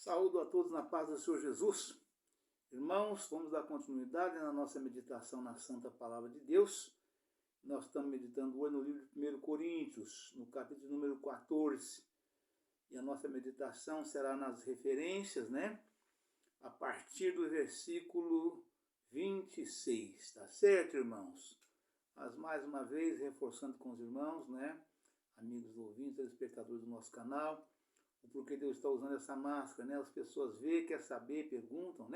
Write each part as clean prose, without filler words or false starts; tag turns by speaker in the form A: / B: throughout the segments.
A: Saúdo a todos na paz do Senhor Jesus. Irmãos, vamos dar continuidade na nossa meditação na Santa Palavra de Deus. Nós estamos meditando hoje no livro de 1 Coríntios, no capítulo número 14. E a nossa meditação será nas referências, a partir do versículo 26. Tá certo, irmãos? Mas mais uma vez, reforçando com os irmãos, amigos ouvintes, telespectadores do nosso canal, o porquê Deus está usando essa máscara, As pessoas veem, querem saber, perguntam,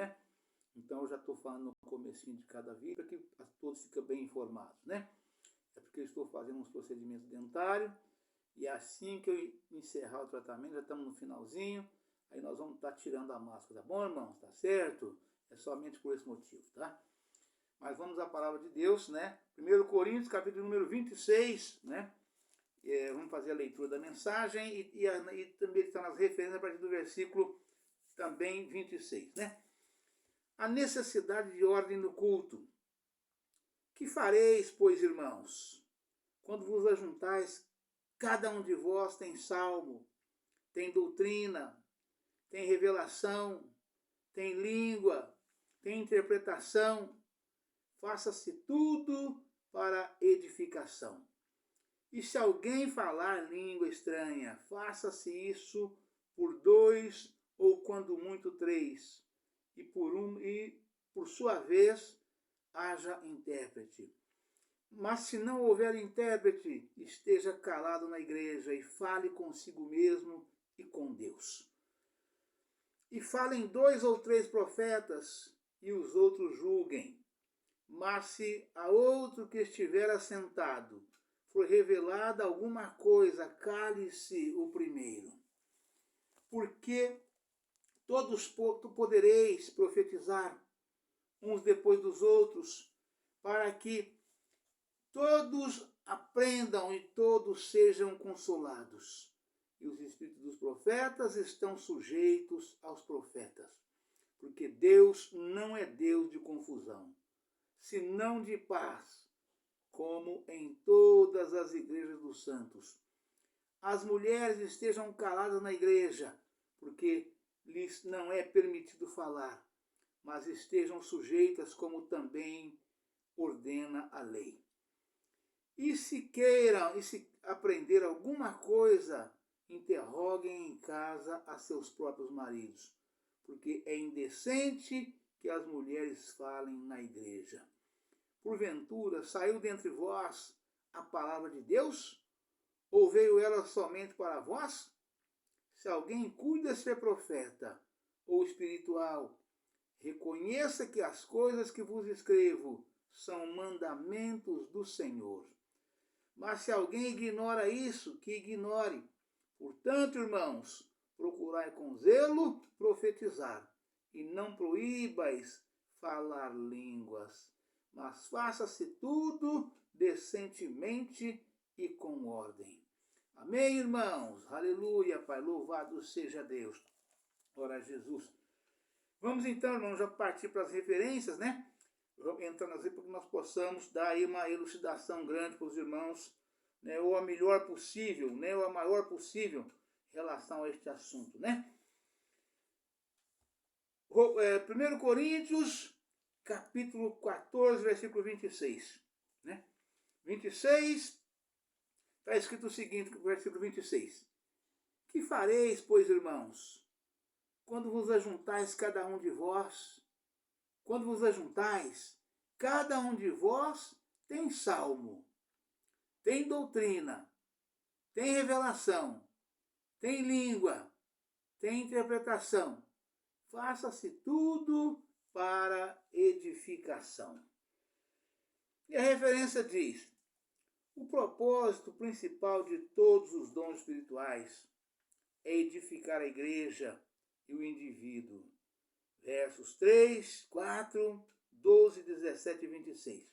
A: Então eu já estou falando no comecinho de cada vídeo para que todos fiquem bem informados, É porque eu estou fazendo uns procedimentos dentários e assim que eu encerrar o tratamento, já estamos no finalzinho, aí nós vamos estar tirando a máscara, tá bom, irmãos? Tá certo? É somente por esse motivo, tá? Mas vamos à palavra de Deus, 1 Coríntios, capítulo número 26, vamos fazer a leitura da mensagem e também está nas referências a partir do versículo também 26, A necessidade de ordem no culto. Que fareis, pois, irmãos, quando vos ajuntais, cada um de vós tem salmo, tem doutrina, tem revelação, tem língua, tem interpretação, faça-se tudo para edificação. E se alguém falar língua estranha, faça-se isso por 2 ou quando muito 3, e por sua vez haja intérprete. Mas se não houver intérprete, esteja calado na igreja e fale consigo mesmo e com Deus. E falem 2 ou 3 profetas, e os outros julguem. Mas se a outro que estiver assentado for revelada alguma coisa, cale-se o primeiro. Porque todos podereis profetizar, uns depois dos outros, para que todos aprendam e todos sejam consolados. E os espíritos dos profetas estão sujeitos aos profetas, porque Deus não é Deus de confusão, senão de paz, como em todas as igrejas dos santos. As mulheres estejam caladas na igreja, porque lhes não é permitido falar, mas estejam sujeitas como também ordena a lei. E se aprender alguma coisa, interroguem em casa a seus próprios maridos, porque é indecente que as mulheres falem na igreja. Porventura, saiu dentre vós a palavra de Deus? Ou veio ela somente para vós? Se alguém cuida ser profeta ou espiritual, reconheça que as coisas que vos escrevo são mandamentos do Senhor. Mas se alguém ignora isso, que ignore. Portanto, irmãos, procurai com zelo profetizar, e não proíbais falar línguas, mas faça-se tudo decentemente e com ordem. Amém, irmãos? Aleluia, Pai, louvado seja Deus. Ora, Jesus. Vamos então, irmãos, já partir para as referências, Vamos entrar nas referências para que nós possamos dar aí uma elucidação grande para os irmãos, ou a melhor possível, ou a maior possível em relação a este assunto, 1 Coríntios, capítulo 14, versículo 26. 26, está escrito o seguinte, versículo 26. Que fareis, pois, irmãos, quando vos ajuntais cada um de vós? Quando vos ajuntais, cada um de vós tem salmo, tem doutrina, tem revelação, tem língua, tem interpretação. Faça-se tudo para edificação. E a referência diz: o propósito principal de todos os dons espirituais é edificar a igreja e o indivíduo. Versos 3, 4, 12, 17 e 26.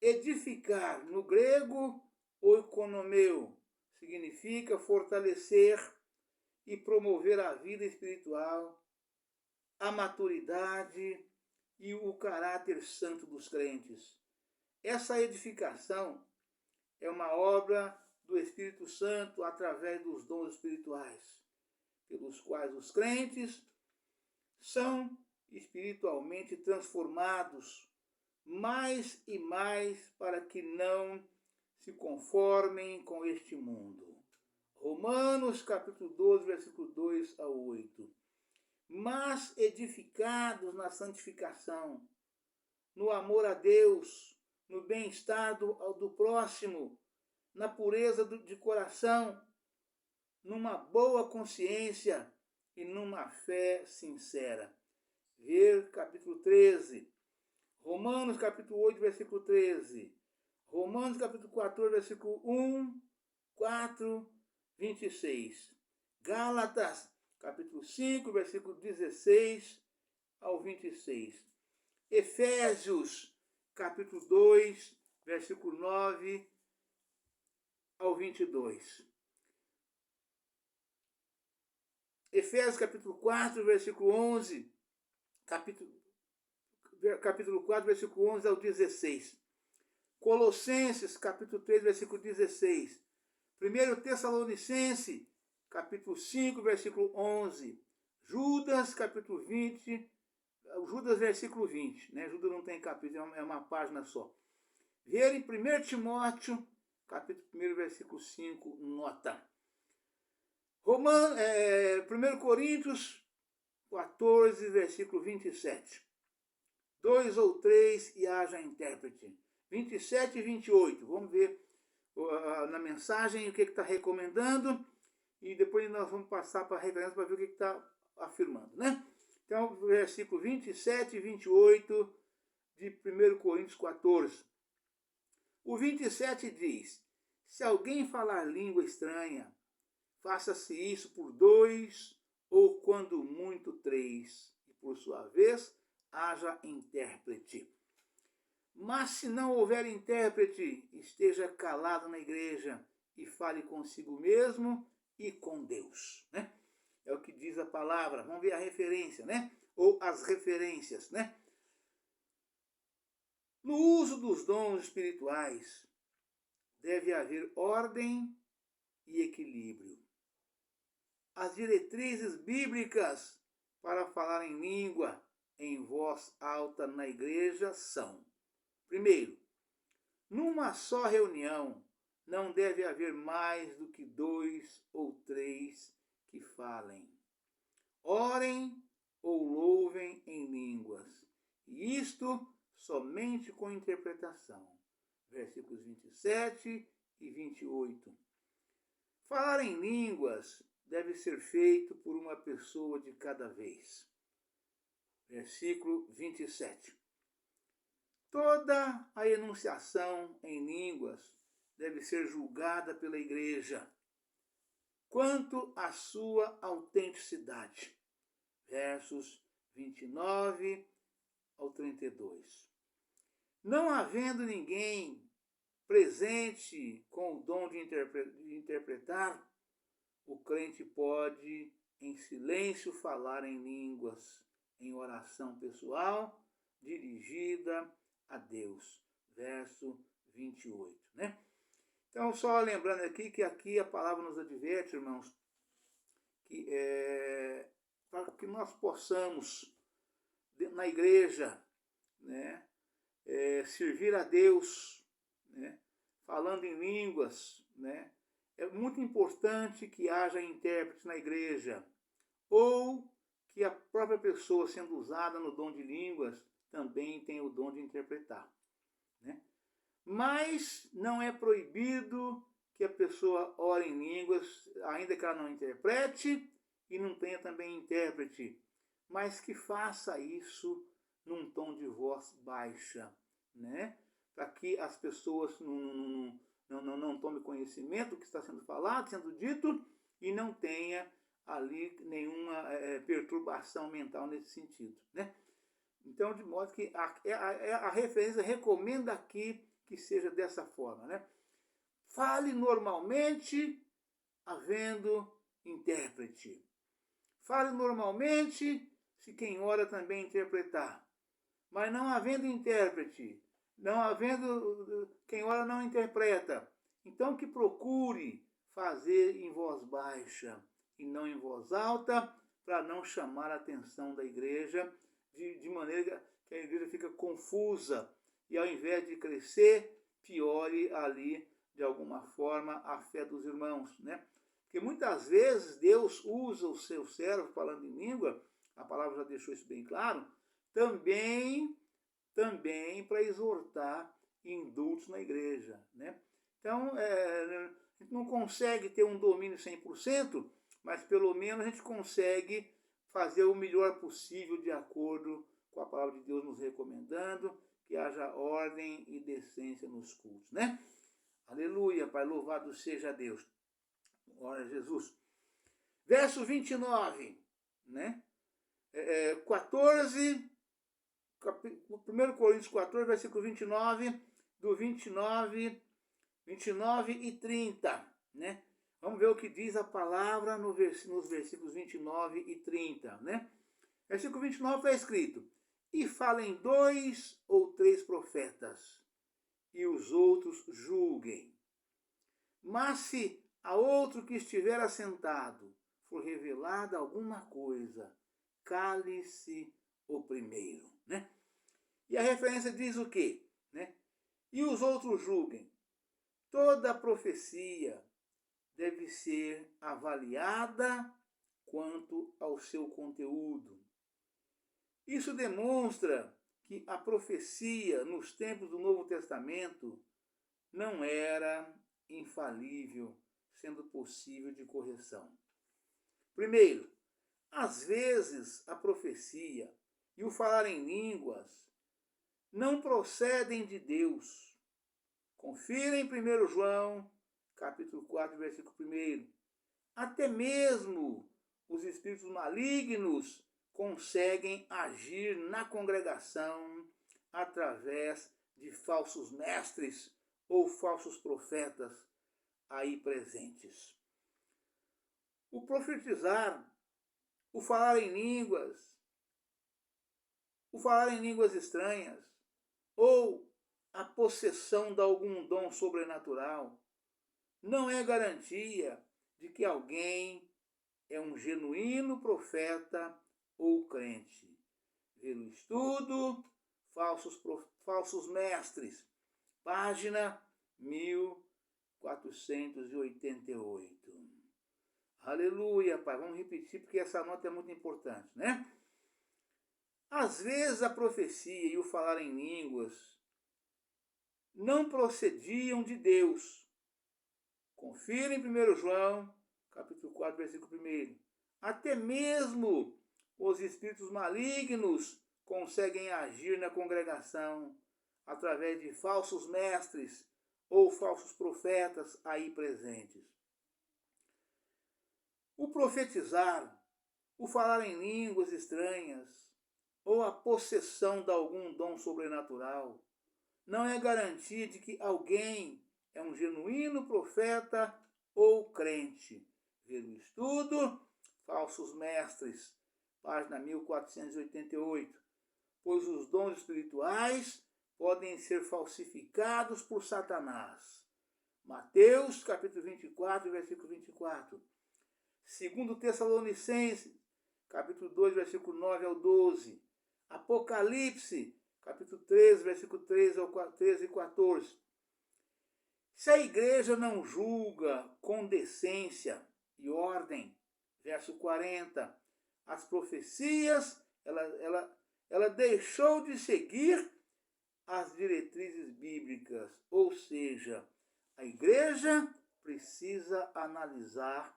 A: Edificar, no grego, oikonomeu, significa fortalecer e promover a vida espiritual, a maturidade e o caráter santo dos crentes. Essa edificação é uma obra do Espírito Santo através dos dons espirituais, pelos quais os crentes são espiritualmente transformados mais e mais para que não se conformem com este mundo. Romanos capítulo 12, versículo 2 a 8. Mas edificados na santificação, no amor a Deus, no bem-estar do próximo, na pureza de coração, numa boa consciência e numa fé sincera. Ver capítulo 13. Romanos capítulo 8, versículo 13. Romanos capítulo 14, versículo 1, 4, 26. Gálatas capítulo 5, versículo 16 ao 26. Efésios capítulo 2, versículo 9 ao 22. Efésios capítulo 4, versículo 11, capítulo 4, versículo 11 ao 16. Colossenses capítulo 3, versículo 16. 1 Tessalonicenses capítulo 5, versículo 11. Judas capítulo 20, Judas versículo 20, né? Judas não tem capítulo, é uma página só. Ver em 1 Timóteo capítulo 1, versículo 5, nota. 1 Coríntios 14, versículo 27. 2 ou 3 e haja intérprete. 27 e 28. Vamos ver na mensagem o que está recomendando e depois nós vamos passar para a referência para ver o que está afirmando, né? Então, versículo 27 e 28 de 1 Coríntios 14. O 27 diz: se alguém falar língua estranha, faça-se isso por 2 ou, quando muito, 3, e por sua vez haja intérprete. Mas se não houver intérprete, esteja calado na igreja e fale consigo mesmo e com Deus, né? É o que diz a palavra. Vamos ver a referência, né? Ou as referências, né? No uso dos dons espirituais, deve haver ordem e equilíbrio. As diretrizes bíblicas para falar em língua em voz alta na igreja são: primeiro, numa só reunião não deve haver mais do que 2 ou 3 que falem. Orem ou louvem em línguas, e isto somente com interpretação. Versículos 27 e 28. Falar em línguas deve ser feito por uma pessoa de cada vez. Versículo 27. Toda a enunciação em línguas deve ser julgada pela igreja quanto à sua autenticidade. Versos 29 ao 32. Não havendo ninguém presente com o dom de interpretar, o crente pode, em silêncio, falar em línguas, em oração pessoal, dirigida a Deus. Verso 28, né? Então, só lembrando aqui que aqui a palavra nos adverte, irmãos, que para que nós possamos, na igreja, né, servir a Deus, né, falando em línguas, né, é muito importante que haja intérprete na igreja, ou que a própria pessoa, sendo usada no dom de línguas, também tenha o dom de interpretar, né? Mas não é proibido que a pessoa ore em línguas, ainda que ela não interprete e não tenha também intérprete, mas que faça isso num tom de voz baixa, né? Para que as pessoas não tomem conhecimento do que está sendo falado, sendo dito, e não tenha ali nenhuma perturbação mental nesse sentido, né? Então, de modo que a referência recomenda aqui que seja dessa forma, né? Fale normalmente, havendo intérprete. Fale normalmente, se quem ora também interpretar. Mas não havendo intérprete, não havendo quem ora não interpreta. Então que procure fazer em voz baixa e não em voz alta, para não chamar a atenção da igreja, de maneira que a igreja fica confusa e ao invés de crescer, piore ali, de alguma forma, a fé dos irmãos, né? Porque muitas vezes Deus usa o seu servo falando em língua, a palavra já deixou isso bem claro, também para exortar indultos na igreja, né? Então, a gente não consegue ter um domínio 100%, mas pelo menos a gente consegue fazer o melhor possível de acordo com a palavra de Deus nos recomendando, que haja ordem e decência nos cultos, né? Aleluia, Pai, louvado seja Deus. Glória a Jesus. Verso 29, né? 14, 1 Coríntios 14, versículo 29, do 29 e 30, né? Vamos ver o que diz a palavra nos versículos 29 e 30, né? Versículo 29 está escrito: e falem 2 ou 3 profetas, e os outros julguem. Mas se a outro que estiver assentado for revelada alguma coisa, cale-se o primeiro, né? E a referência diz o quê? Né? E os outros julguem. Toda profecia deve ser avaliada quanto ao seu conteúdo. Isso demonstra que a profecia nos tempos do Novo Testamento não era infalível, sendo possível de correção. Primeiro, às vezes a profecia e o falar em línguas não procedem de Deus. Confira em 1 João, capítulo 4, versículo 1. Até mesmo os espíritos malignos conseguem agir na congregação através de falsos mestres ou falsos profetas aí presentes. O profetizar, o falar em línguas estranhas, ou a possessão de algum dom sobrenatural, não é garantia de que alguém é um genuíno profeta ou crente. Ver o estudo, falsos mestres, página 1488. Aleluia, Pai. Vamos repetir porque essa nota é muito importante, né? Às vezes a profecia e o falar em línguas não procediam de Deus. Confira em 1 João, capítulo 4, versículo 1. Até mesmo os espíritos malignos conseguem agir na congregação através de falsos mestres ou falsos profetas aí presentes. O profetizar, o falar em línguas estranhas ou a possessão de algum dom sobrenatural não é garantia de que alguém é um genuíno profeta ou crente. Ver o estudo, falsos mestres, página 1488. Pois os dons espirituais podem ser falsificados por Satanás. Mateus, capítulo 24, versículo 24. Segundo Tessalonicenses, capítulo 2, versículo 9 ao 12. Apocalipse, capítulo 13, versículo 13 e 14. Se a igreja não julga com decência e ordem, verso 40, as profecias, ela deixou de seguir as diretrizes bíblicas, ou seja, a igreja precisa analisar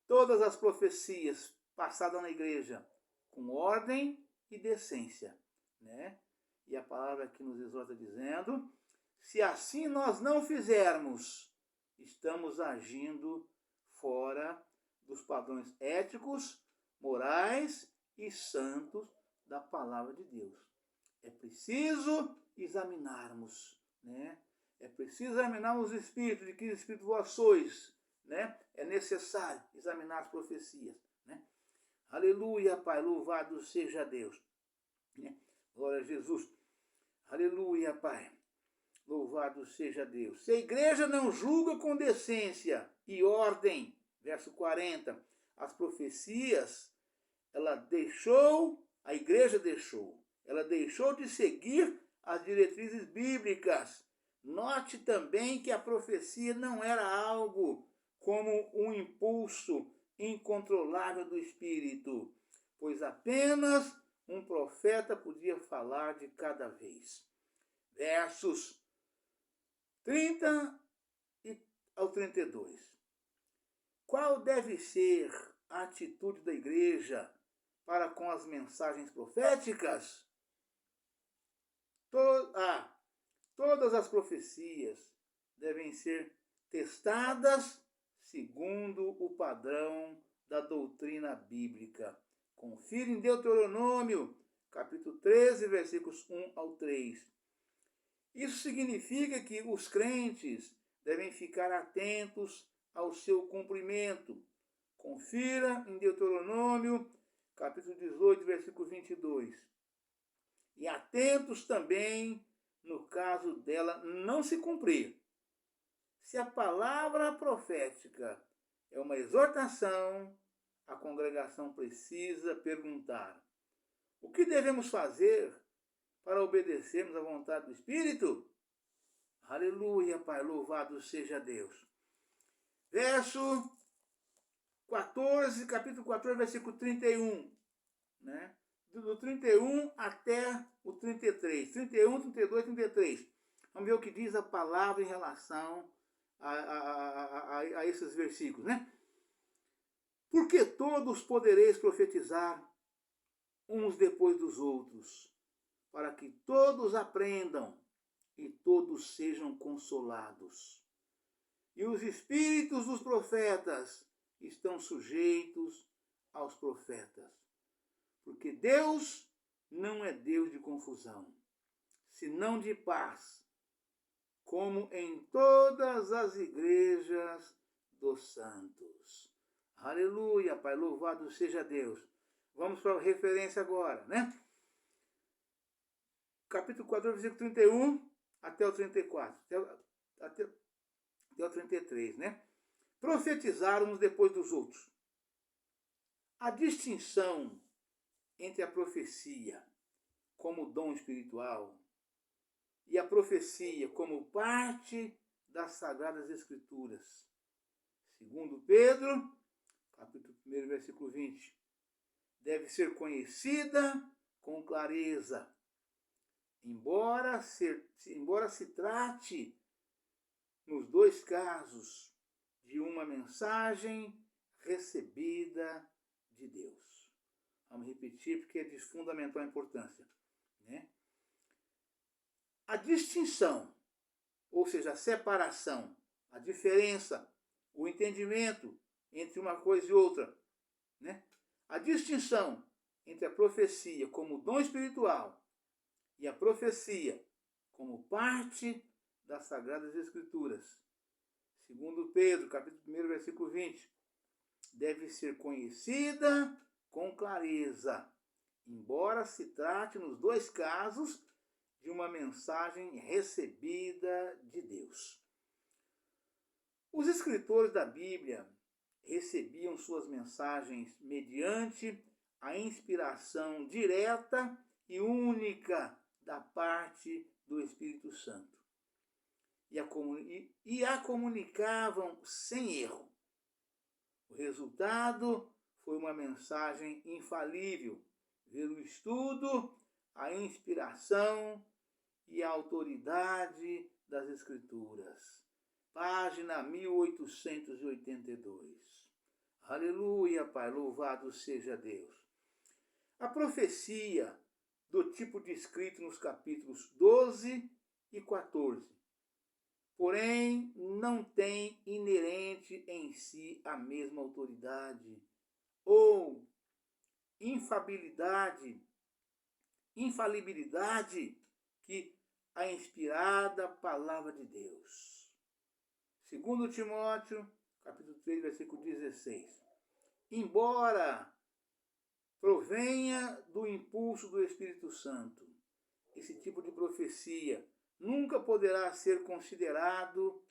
A: todas as profecias passadas na igreja com ordem e decência, né? E a palavra aqui nos exorta dizendo: se assim nós não fizermos, estamos agindo fora dos padrões éticos, morais e santos da palavra de Deus. É preciso examinarmos, né? É preciso examinarmos os espíritos, de que espírito vós sois, né? É necessário examinar as profecias, né? Aleluia, Pai, louvado seja Deus, né? Glória a Jesus. Aleluia, Pai, louvado seja Deus. Se a igreja não julga com decência e ordem, verso 40, as profecias, a igreja ela deixou de seguir as diretrizes bíblicas. Note também que a profecia não era algo como um impulso incontrolável do Espírito, pois apenas um profeta podia falar de cada vez. Versos 30 ao 32. Qual deve ser a atitude da igreja para com as mensagens proféticas? Todas as profecias devem ser testadas segundo o padrão da doutrina bíblica. Confira em Deuteronômio, capítulo 13, versículos 1 ao 3. Isso significa que os crentes devem ficar atentos ao seu cumprimento. Confira em Deuteronômio, capítulo 18, versículo 22. E atentos também no caso dela não se cumprir. Se a palavra profética é uma exortação, a congregação precisa perguntar: o que devemos fazer para obedecermos à vontade do Espírito? Aleluia, Pai, louvado seja Deus. Verso 14, capítulo 14, versículo 31, né? Do 31 até o 33. 31, 32, 33. Vamos ver o que diz a palavra em relação a esses versículos, né? Porque todos podereis profetizar uns depois dos outros, para que todos aprendam e todos sejam consolados. E os espíritos dos profetas estão sujeitos aos profetas, porque Deus não é Deus de confusão, senão de paz, como em todas as igrejas dos santos. Aleluia, Pai, louvado seja Deus. Vamos para a referência agora, né? Capítulo 14, versículo 31 até o 34, até o 33, né? Profetizaram uns depois dos outros. A distinção entre a profecia como dom espiritual e a profecia como parte das Sagradas Escrituras. Segundo Pedro, capítulo 1, versículo 20, deve ser conhecida com clareza, embora se trate, nos dois casos, de uma mensagem recebida de Deus. Vamos repetir porque é de fundamental importância, né? A distinção, ou seja, a separação, a diferença, o entendimento entre uma coisa e outra, né? A distinção entre a profecia como dom espiritual e a profecia como parte das Sagradas Escrituras. Segundo Pedro, capítulo 1, versículo 20, deve ser conhecida com clareza, embora se trate nos dois casos de uma mensagem recebida de Deus. Os escritores da Bíblia recebiam suas mensagens mediante a inspiração direta e única da parte do Espírito Santo. E a comunicavam sem erro. O resultado foi uma mensagem infalível, ver o estudo, a inspiração e a autoridade das Escrituras. Página 1882. Aleluia, Pai, louvado seja Deus. A profecia, do tipo descrito nos capítulos 12 e 14, porém, não tem inerente em si a mesma autoridade ou infalibilidade que a inspirada palavra de Deus. Segundo Timóteo, capítulo 3, versículo 16. Embora provenha do impulso do Espírito Santo, esse tipo de profecia nunca poderá ser considerado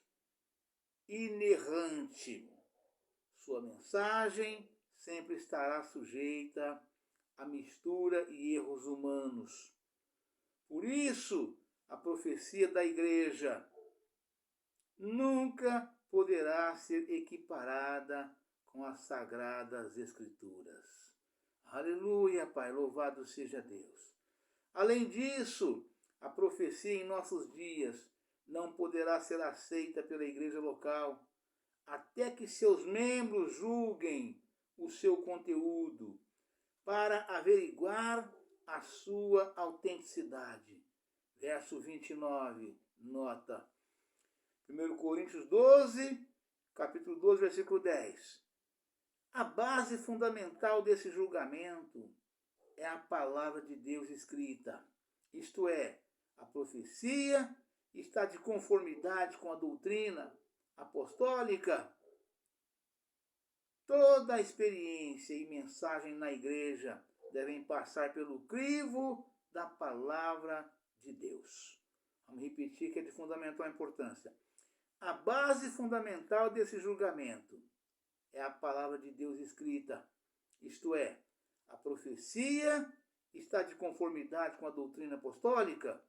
A: inerrante. Sua mensagem sempre estará sujeita a mistura e erros humanos. Por isso, a profecia da igreja nunca poderá ser equiparada com as sagradas escrituras. Aleluia, Pai, louvado seja Deus. Além disso, a profecia em nossos dias não poderá ser aceita pela igreja local, até que seus membros julguem o seu conteúdo, para averiguar a sua autenticidade. Verso 29, nota. 1 Coríntios 12, capítulo 12, versículo 10. A base fundamental desse julgamento é a palavra de Deus escrita. Isto é, a profecia está de conformidade com a doutrina apostólica. Toda a experiência e mensagem na igreja devem passar pelo crivo da palavra de Deus. Vamos repetir que é de fundamental importância. A base fundamental desse julgamento é a palavra de Deus escrita. Isto é, a profecia está de conformidade com a doutrina apostólica.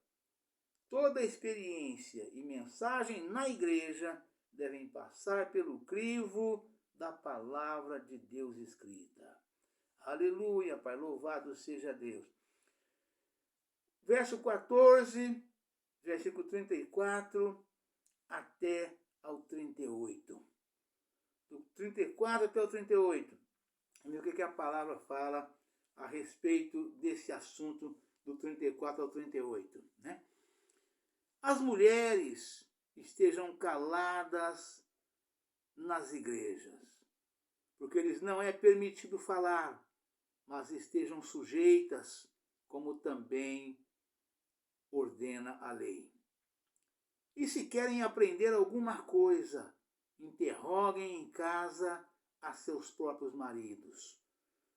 A: Toda a experiência e mensagem na igreja devem passar pelo crivo da palavra de Deus escrita. Aleluia, Pai, louvado seja Deus. Verso 14, versículo 34 até ao 38. Do 34 até o 38. Vamos ver o que a palavra fala a respeito desse assunto do 34 ao 38, né? As mulheres estejam caladas nas igrejas, porque lhes não é permitido falar, mas estejam sujeitas, como também ordena a lei. E se querem aprender alguma coisa, interroguem em casa a seus próprios maridos,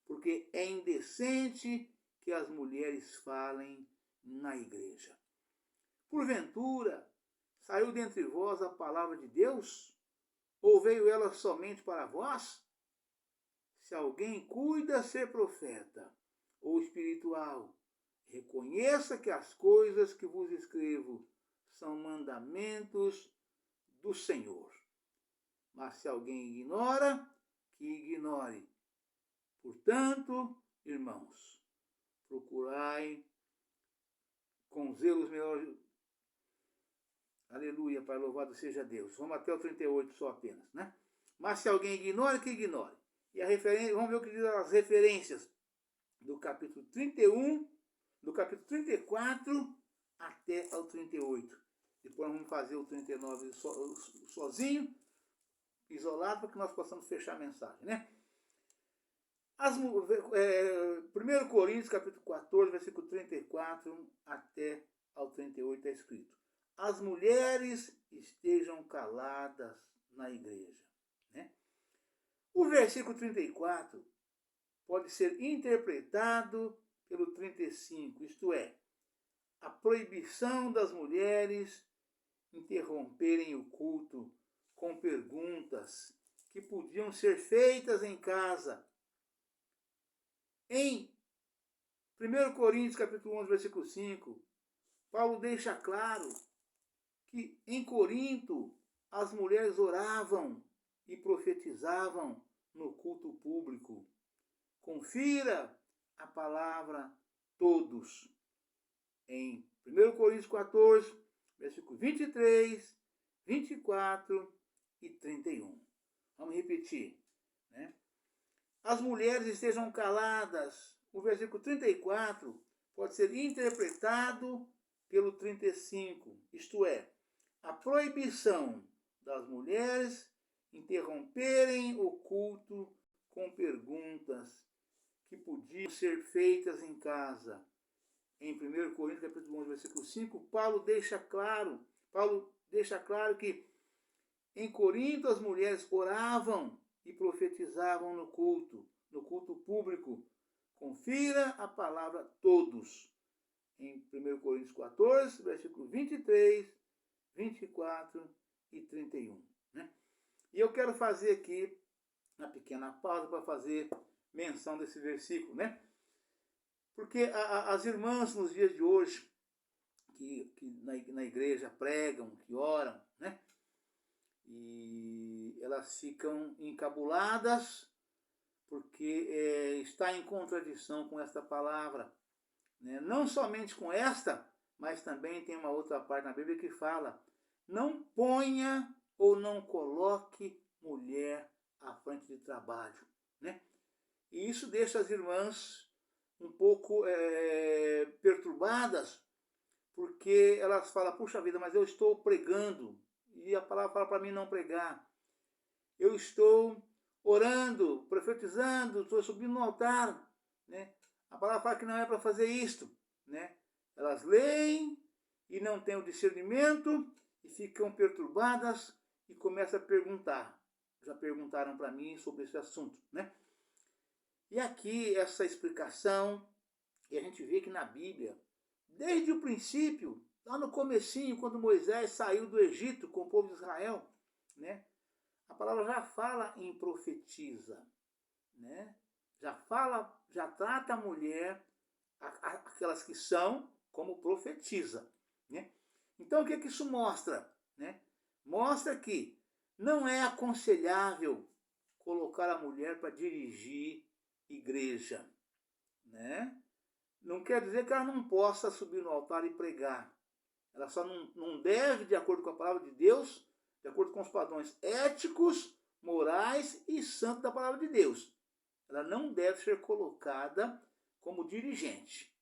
A: porque é indecente que as mulheres falem na igreja. Porventura, saiu dentre vós a palavra de Deus? Ou veio ela somente para vós? Se alguém cuida ser profeta ou espiritual, reconheça que as coisas que vos escrevo são mandamentos do Senhor. Mas se alguém ignora, que ignore. Portanto, irmãos, procurai com zelo os melhores. Aleluia, Pai, louvado seja Deus. Vamos até o 38 só apenas, né? Mas se alguém ignora, que ignore. E a referência, vamos ver o que diz as referências do capítulo 31, do capítulo 34 até ao 38. Depois vamos fazer o 39 sozinho, isolado, para que nós possamos fechar a mensagem, né? 1 Coríntios, capítulo 14, versículo 34 até ao 38 é escrito: as mulheres estejam caladas na igreja, né? O versículo 34 pode ser interpretado pelo 35, isto é, a proibição das mulheres interromperem o culto com perguntas que podiam ser feitas em casa. Em 1 Coríntios, capítulo 11, versículo 5, Paulo deixa claro que em Corinto as mulheres oravam e profetizavam no culto público. Confira a palavra todos em 1 Coríntios 14, versículo 23, 24 e 31. Vamos repetir, né? As mulheres estejam caladas. O versículo 34 pode ser interpretado pelo 35, isto é, a proibição das mulheres interromperem o culto com perguntas que podiam ser feitas em casa. Em 1 Coríntios, capítulo 11, versículo 5, Paulo deixa claro que em Corinto as mulheres oravam e profetizavam no culto público. Confira a palavra todos. Em 1 Coríntios 14, versículo 23, 24 e 31. Né? E eu quero fazer aqui uma pequena pausa para fazer menção desse versículo, né? Porque as irmãs nos dias de hoje, que na igreja pregam, que oram, né? E elas ficam encabuladas porque está em contradição com esta palavra, né? Não somente com esta, mas também tem uma outra parte na Bíblia que fala: não ponha ou não coloque mulher à frente de trabalho, né? E isso deixa as irmãs um pouco perturbadas, porque elas falam: puxa vida, mas eu estou pregando, e a palavra fala para mim não pregar. Eu estou orando, profetizando, estou subindo no altar, né? A palavra fala que não é para fazer isto, né? Elas leem e não têm o discernimento e ficam perturbadas e começam a perguntar. Já perguntaram para mim sobre esse assunto, né? E aqui essa explicação, e a gente vê que na Bíblia, desde o princípio, lá no comecinho, quando Moisés saiu do Egito com o povo de Israel, né? A palavra já fala em profetiza, né? Já fala, já trata a mulher, aquelas que são, como profetiza, né? Então o que isso mostra, né? Mostra que não é aconselhável colocar a mulher para dirigir igreja, né? Não quer dizer que ela não possa subir no altar e pregar. Ela só não deve, de acordo com a palavra de Deus, de acordo com os padrões éticos, morais e santos da palavra de Deus. Ela não deve ser colocada como dirigente.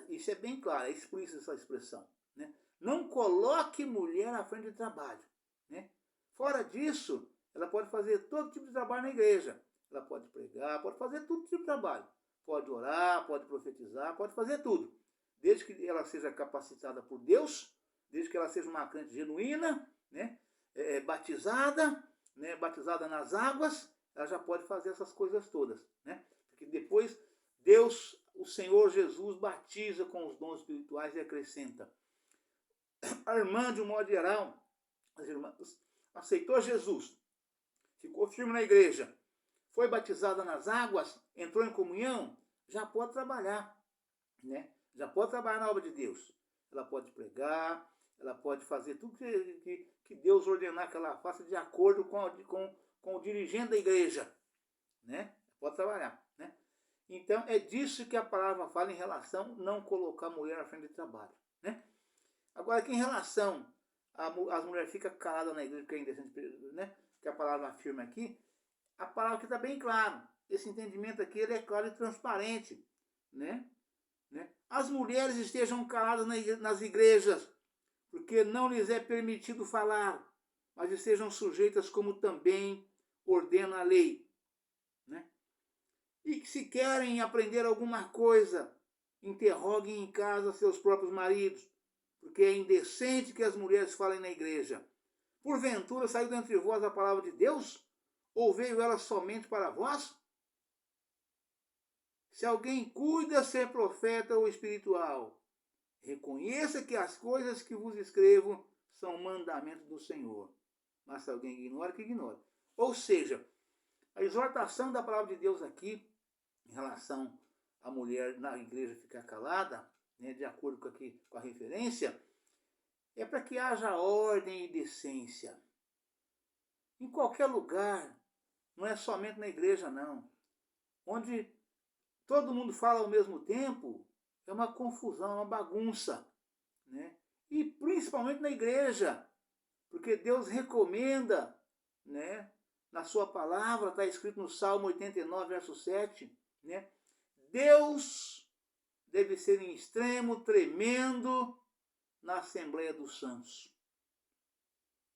A: Isso é bem claro, é explícita essa expressão, né? Não coloque mulher à frente de trabalho, né? Fora disso, ela pode fazer todo tipo de trabalho na igreja. Ela pode pregar, pode fazer todo tipo de trabalho. Pode orar, pode profetizar, pode fazer tudo. Desde que ela seja capacitada por Deus, desde que ela seja uma crente genuína, né? Batizada, né? Batizada nas águas, ela já pode fazer essas coisas todas, né? Porque depois Deus, o Senhor Jesus, batiza com os dons espirituais e acrescenta. A irmã, de um modo geral, as irmãs, aceitou Jesus, ficou firme na igreja, foi batizada nas águas, entrou em comunhão, já pode trabalhar, né? Já pode trabalhar na obra de Deus. Ela pode pregar, ela pode fazer tudo que Deus ordenar que ela faça de acordo com o dirigente da igreja, né? Pode trabalhar, né? Então é disso que a palavra fala em relação a não colocar a mulher à frente de trabalho, né? Agora, que em relação as mulheres ficam caladas na igreja, porque é indecente, né? Que a palavra afirma aqui, a palavra aqui está bem claro. Esse entendimento aqui ele é claro e transparente, né? As mulheres estejam caladas nas igrejas, porque não lhes é permitido falar, mas estejam sujeitas como também ordena a lei, né? E que se querem aprender alguma coisa, interroguem em casa seus próprios maridos, porque é indecente que as mulheres falem na igreja. Porventura saiu dentre vós a palavra de Deus? Ou veio ela somente para vós? Se alguém cuida ser profeta ou espiritual, reconheça que as coisas que vos escrevo são mandamentos do Senhor. Mas se alguém ignora, que ignore. Ou seja, a exortação da palavra de Deus aqui, em relação à mulher na igreja ficar calada, né, de acordo com a referência, é para que haja ordem e decência. Em qualquer lugar, não é somente na igreja não. Onde todo mundo fala ao mesmo tempo, é uma confusão, uma bagunça, né? E principalmente na igreja, porque Deus recomenda, né? Na sua palavra, está escrito no Salmo 89, verso 7, né? Deus deve ser em extremo, tremendo na Assembleia dos Santos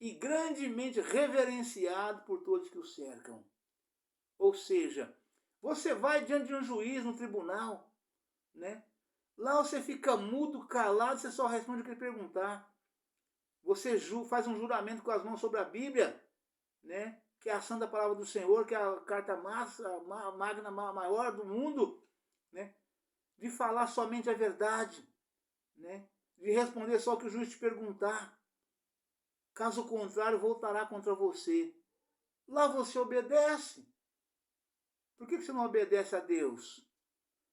A: e grandemente reverenciado por todos que o cercam. Ou seja, você vai diante de um juiz no tribunal, né? Lá você fica mudo, calado, você só responde o que ele perguntar. Você faz um juramento com as mãos sobre a Bíblia, né? Que é a santa palavra do Senhor, que é a carta magna maior do mundo, né? De falar somente a verdade, né? De responder só o que o juiz te perguntar. Caso contrário, voltará contra você. Lá você obedece, Por que você não obedece a Deus?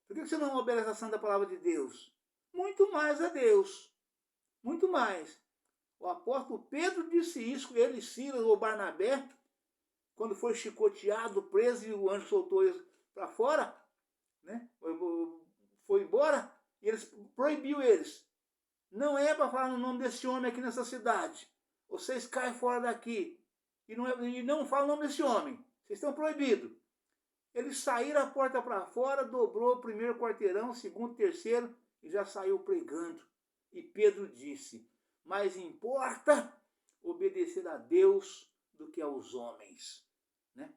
A: Por que você não obedece a santa palavra de Deus? Muito mais a Deus. Muito mais. O apóstolo Pedro disse isso, ele, Silas ou Barnabé, quando foi chicoteado, preso e o anjo soltou eles para fora, né? Foi embora, e eles proibiu eles. Não é para falar no nome desse homem aqui nessa cidade. Vocês caem fora daqui. E não falam o nome desse homem. Vocês estão proibidos. Eles saíram a porta para fora, dobrou o primeiro quarteirão, o segundo, terceiro, e já saiu pregando. E Pedro disse, mais importa obedecer a Deus do que aos homens. Né?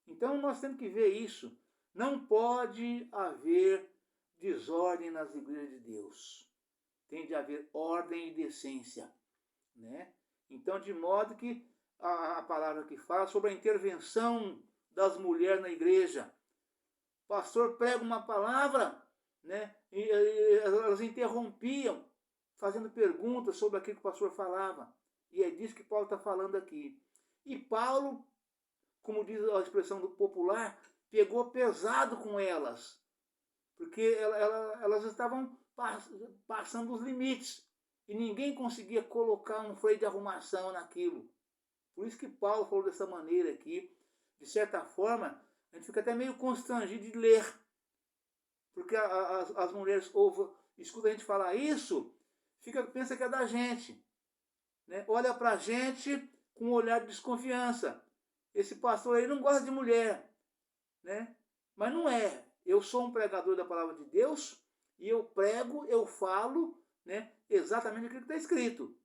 A: Então nós temos que ver isso. Não pode haver desordem nas igrejas de Deus. Tem de haver ordem e decência. Né? Então, de modo que a palavra que fala sobre a intervenção das mulheres na igreja. O pastor prega uma palavra, né? E elas interrompiam, fazendo perguntas sobre aquilo que o pastor falava. E é disso que Paulo está falando aqui. E Paulo, como diz a expressão do popular, pegou pesado com elas. Porque elas estavam passando os limites. E ninguém conseguia colocar um freio de arrumação naquilo. Por isso que Paulo falou dessa maneira aqui. De certa forma, a gente fica até meio constrangido de ler. Porque as mulheres escutam a gente falar isso, pensa que é da gente. Né? Olha pra gente com um olhar de desconfiança. Esse pastor aí não gosta de mulher. Né? Mas não é. Eu sou um pregador da palavra de Deus e eu prego, eu falo, né, exatamente aquilo que está escrito.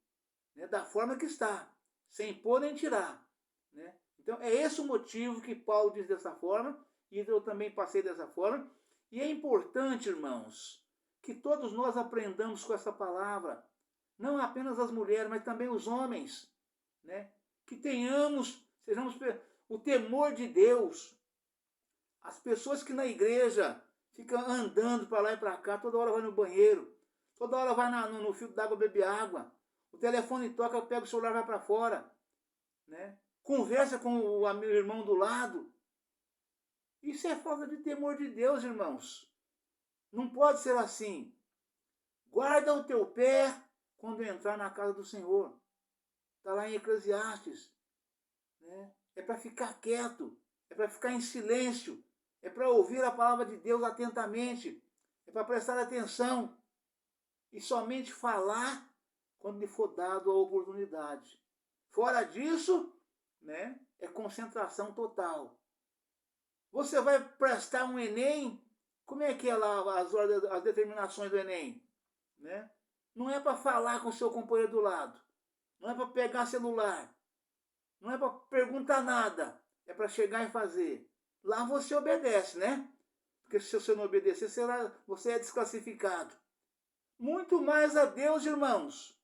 A: Né, da forma que está. Sem pôr nem tirar. Né? Então é esse o motivo que Paulo diz dessa forma, e eu também passei dessa forma. E é importante, irmãos, que todos nós aprendamos com essa palavra. Não apenas as mulheres, mas também os homens. Né? Que sejamos o temor de Deus. As pessoas que na igreja ficam andando para lá e para cá, toda hora vai no banheiro, toda hora vai no filtro d'água beber água, o telefone toca, pega o celular e vai para fora, né? Conversa com o irmão do lado. Isso é falta de temor de Deus, irmãos. Não pode ser assim. Guarda o teu pé quando entrar na casa do Senhor. Está lá em Eclesiastes. Né? É para ficar quieto, é para ficar em silêncio. É para ouvir a palavra de Deus atentamente. É para prestar atenção. E somente falar quando lhe for dado a oportunidade. Fora disso, né, é concentração total. Você vai prestar um Enem, como é que é lá as determinações do Enem? Né? Não é para falar com o seu companheiro do lado. Não é para pegar celular. Não é para perguntar nada. É para chegar e fazer. Lá você obedece, né? Porque se você não obedecer, você é desclassificado. Muito mais a Deus, irmãos.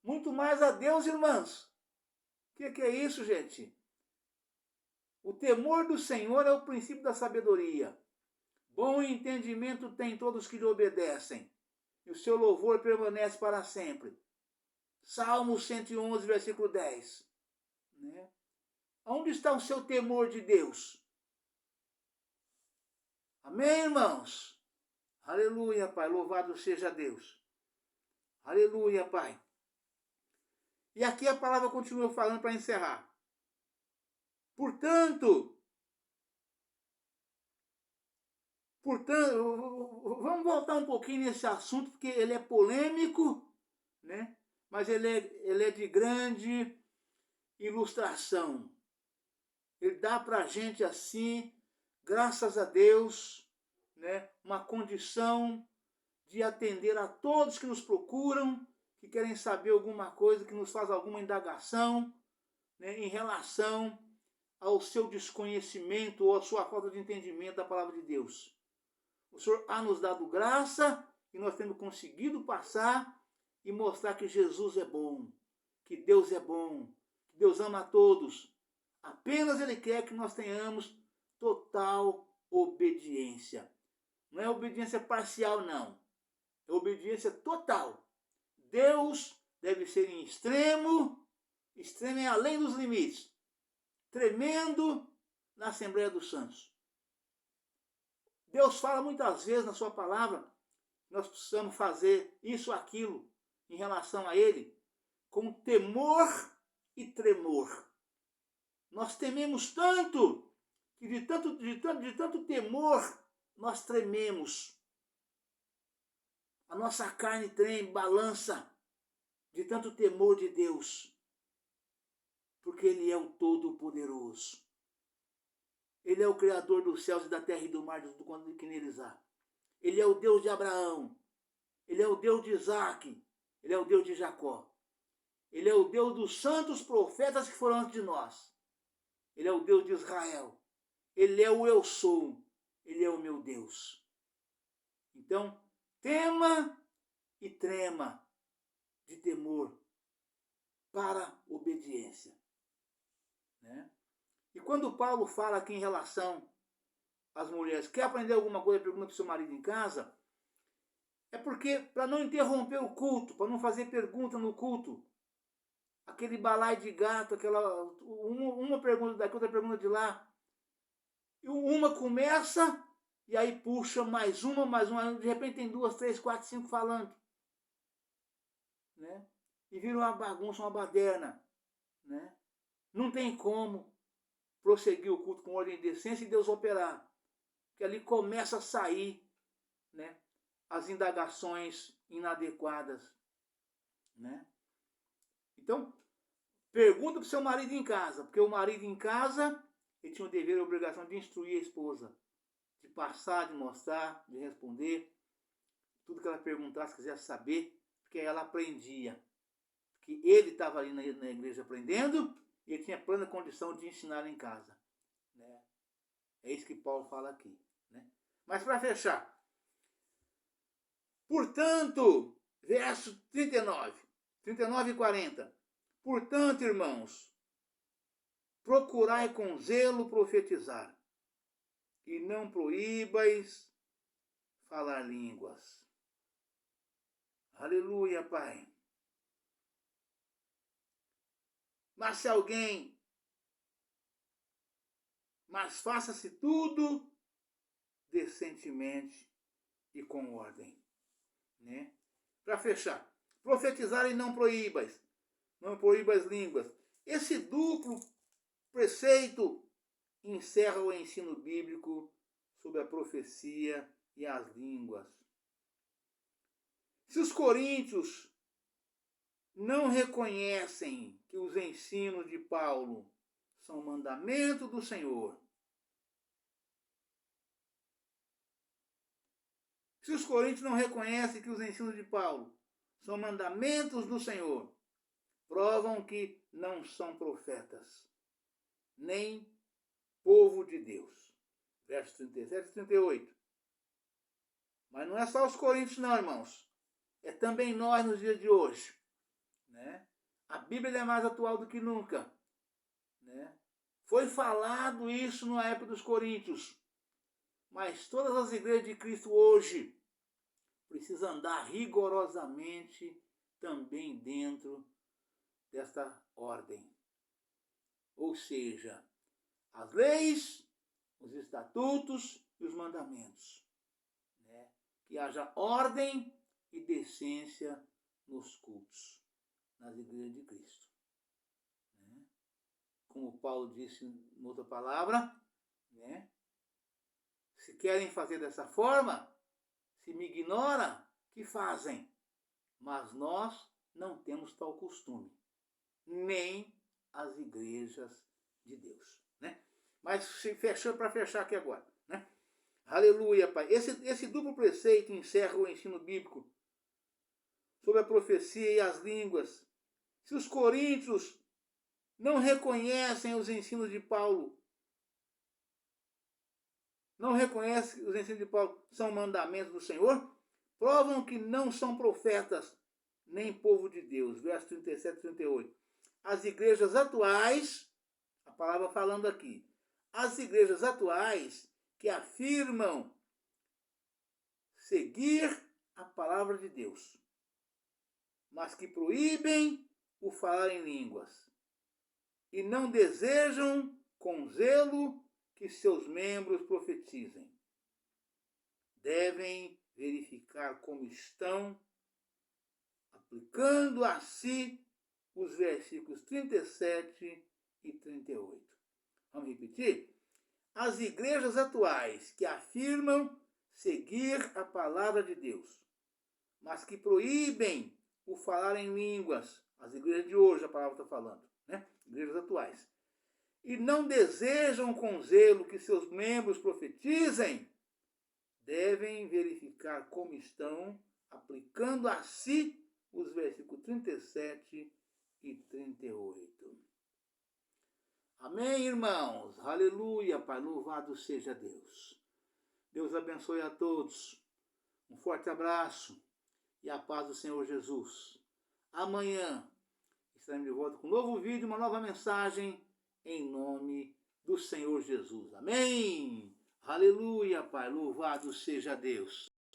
A: Muito mais a Deus, irmãs. O que é isso, gente? O temor do Senhor é o princípio da sabedoria. Bom entendimento tem todos que lhe obedecem. E o seu louvor permanece para sempre. Salmo 111, versículo 10. Né? Onde está o seu temor de Deus? Amém, irmãos? Aleluia, Pai. Louvado seja Deus. Aleluia, Pai. E aqui a palavra continua falando para encerrar. Portanto, vamos voltar um pouquinho nesse assunto, porque ele é polêmico, né? Mas ele é de grande ilustração. Ele dá para a gente assim, graças a Deus, né, uma condição de atender a todos que nos procuram, que querem saber alguma coisa, que nos faz alguma indagação, né, em relação ao seu desconhecimento ou à sua falta de entendimento da palavra de Deus. O Senhor há nos dado graça e nós temos conseguido passar e mostrar que Jesus é bom, que Deus é bom, que Deus ama a todos. Apenas Ele quer que nós tenhamos total obediência. Não é obediência parcial, não. É obediência total. Deus deve ser em extremo é além dos limites. Tremendo na Assembleia dos Santos. Deus fala muitas vezes na sua palavra, nós precisamos fazer isso ou aquilo em relação a Ele, com temor e tremor. Nós tememos tanto, que de tanto temor, nós trememos. A nossa carne treme, balança, de tanto temor de Deus. Porque Ele é o Todo-Poderoso. Ele é o Criador dos céus e da terra e do mar, do quanto que neles há. Ele é o Deus de Abraão. Ele é o Deus de Isaac. Ele é o Deus de Jacó. Ele é o Deus dos santos profetas que foram antes de nós. Ele é o Deus de Israel. Ele é o eu sou. Ele é o meu Deus. Então, tema e trema de temor para obediência. Né? E quando Paulo fala aqui em relação às mulheres, quer aprender alguma coisa, pergunta para o seu marido em casa, é porque, para não interromper o culto, para não fazer pergunta no culto, aquele balaio de gato, uma pergunta daqui, outra pergunta de lá, e uma começa e aí puxa mais uma, de repente tem 2, 3, 4, 5 falando. Né? E vira uma bagunça, uma baderna. Né? Não tem como prosseguir o culto com ordem e decência e Deus operar. Porque ali começa a sair, né, as indagações inadequadas. Né? Então, pergunta para o seu marido em casa, porque o marido em casa, ele tinha o dever e a obrigação de instruir a esposa, de passar, de mostrar, de responder, tudo que ela perguntasse, quisesse saber, porque ela aprendia. Que ele estava ali na igreja aprendendo e ele tinha plena condição de ensinar em casa. Né? É isso que Paulo fala aqui. Né? Mas para fechar, portanto, verso 39 e 40. Portanto, irmãos, procurai com zelo profetizar, e não proíbais falar línguas. Aleluia, Pai. Mas se alguém, mas faça-se tudo decentemente e com ordem. Né? Para fechar, profetizar e não proíbas línguas. Esse duplo preceito encerra o ensino bíblico sobre a profecia e as línguas. Se os coríntios não reconhecem que os ensinos de Paulo são mandamento do Senhor, se os coríntios não reconhecem que os ensinos de Paulo são mandamentos do Senhor, provam que não são profetas, nem povo de Deus. Versos 37 e 38. Mas não é só os coríntios não, irmãos. É também nós nos dias de hoje. Né? A Bíblia é mais atual do que nunca. Né? Foi falado isso na época dos coríntios. Mas todas as igrejas de Cristo hoje precisam andar rigorosamente também dentro desta ordem. Ou seja, as leis, os estatutos e os mandamentos. Né? Que haja ordem e decência nos cultos, nas igrejas de Cristo. Né? Como Paulo disse em outra palavra, né? Se querem fazer dessa forma, se me ignora, que fazem? Mas nós não temos tal costume, nem as igrejas de Deus. Né? Mas para fechar aqui agora. Né? Aleluia, Pai. Esse duplo preceito encerra o ensino bíblico sobre a profecia e as línguas. Se os coríntios não reconhecem os ensinos de Paulo, não reconhecem que os ensinos de Paulo são mandamentos do Senhor, provam que não são profetas, nem povo de Deus. Versos 37 e 38. As igrejas atuais, a palavra falando aqui, as igrejas atuais que afirmam seguir a palavra de Deus, mas que proíbem o falar em línguas, e não desejam com zelo que seus membros profetizem. devem verificar como estão, aplicando a si os versículos 37 e 38. Vamos repetir? As igrejas atuais que afirmam seguir a palavra de Deus, mas que proíbem o falar em línguas, as igrejas de hoje a palavra está falando, né? Igrejas atuais, e não desejam com zelo que seus membros profetizem, devem verificar como estão, aplicando a si os versículos 37 e 38. Amém, irmãos? Aleluia, Pai, louvado seja Deus. Deus abençoe a todos. Um forte abraço e a paz do Senhor Jesus. Amanhã estaremos de volta com um novo vídeo, uma nova mensagem, em nome do Senhor Jesus. Amém? Aleluia, Pai, louvado seja Deus.